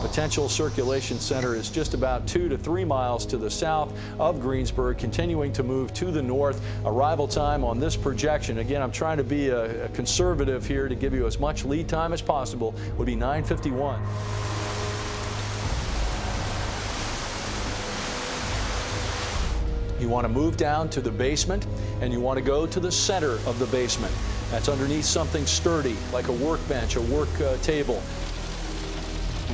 Potential circulation center is just about 2 to 3 miles to the south of Greensburg, continuing to move to the north. Arrival time on this projection, again, I'm trying to be a conservative here to give you as much lead time as possible, would be 9:51. You want to move down to the basement, and you want to go to the center of the basement. That's underneath something sturdy, like a workbench, a work table.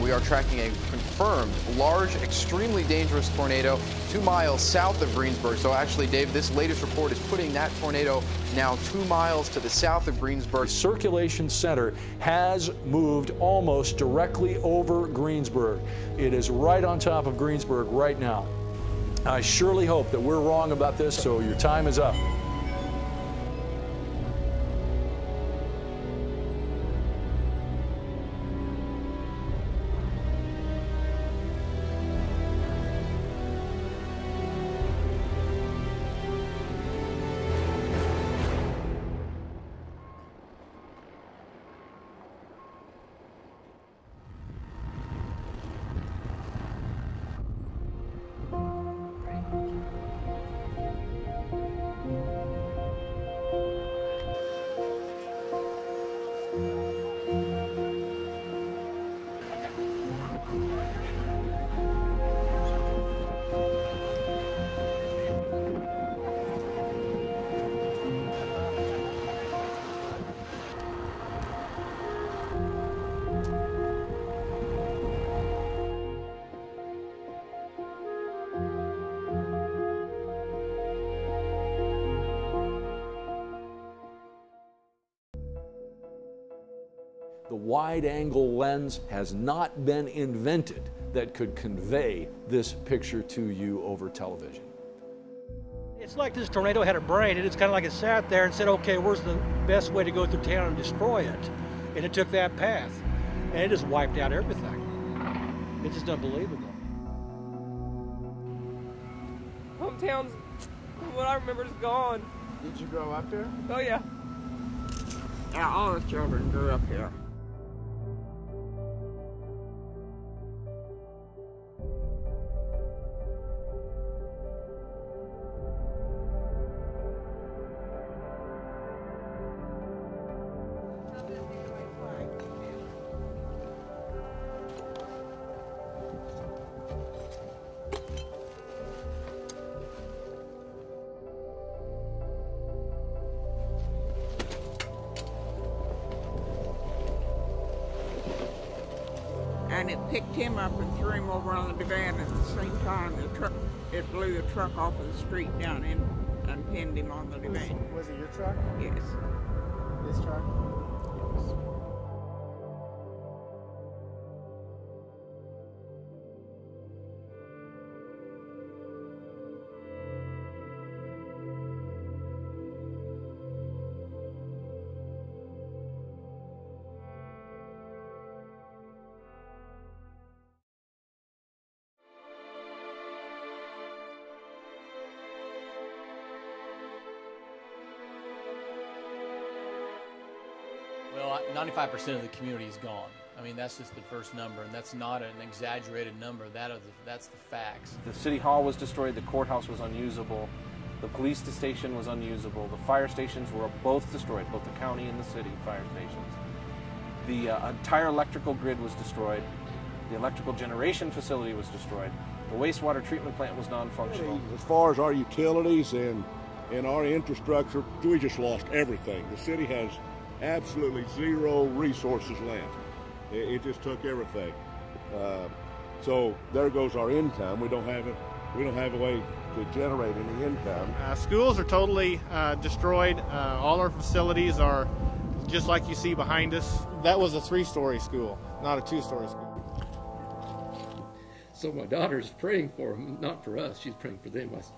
We are tracking a confirmed large, extremely dangerous tornado 2 miles south of Greensburg. So actually, Dave, this latest report is putting that tornado now 2 miles to the south of Greensburg. The circulation center has moved almost directly over Greensburg. It is right on top of Greensburg right now. I surely hope that we're wrong about this, so your time is up. The wide-angle lens has not been invented that could convey this picture to you over television. It's like this tornado had a brain. It's kind of like it sat there and said, okay, where's the best way to go through town and destroy it? And it took that path. And it just wiped out everything. It's just unbelievable. Hometown's, what I remember, is gone. Did you grow up there? Oh, yeah. Yeah, all the children grew up here. And it picked him up and threw him over on the divan at the same time. It blew the truck off of the street down in and pinned him on the divan. Was it your truck? Yes. This truck? Yes. Well, 95% of the community is gone. I mean, that's just the first number, and that's not an exaggerated number. That's the facts. The city hall was destroyed, the courthouse was unusable, the police station was unusable, the fire stations were both destroyed, both the county and the city fire stations. The entire electrical grid was destroyed, the electrical generation facility was destroyed, the wastewater treatment plant was non-functional. As far as our utilities and our infrastructure, we just lost everything. The city has absolutely zero resources left. It just took everything. So there goes our income. We don't have a way to generate any income. Schools are totally destroyed. All our facilities are just like you see behind us. That was a 3-story school, not a 2-story school. So my daughter's praying for them, not for us. She's praying for them. It's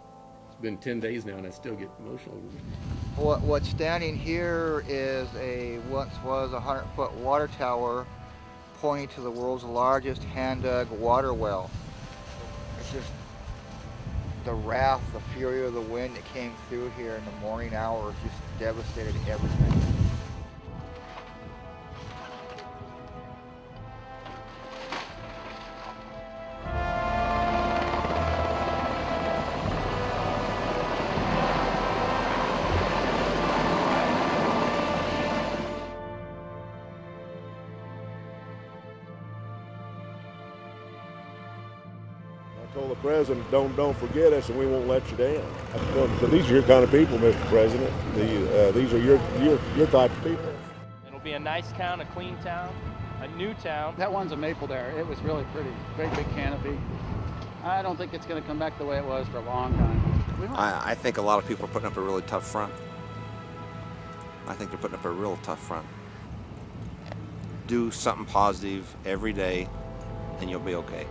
been 10 days now, and I still get emotional. What's standing here is once was a 100-foot water tower pointing to the world's largest hand-dug water well. It's just the wrath, the fury of the wind that came through here in the morning hours just devastated everything. I told the president, don't forget us, and we won't let you down. So these are your kind of people, Mr. President. These are your type of people. It'll be a nice town, a clean town, a new town. That one's a maple there. It was really pretty. Great big canopy. I don't think it's going to come back the way it was for a long time. I think a lot of people are putting up a really tough front. I think they're putting up a real tough front. Do something positive every day, and you'll be okay.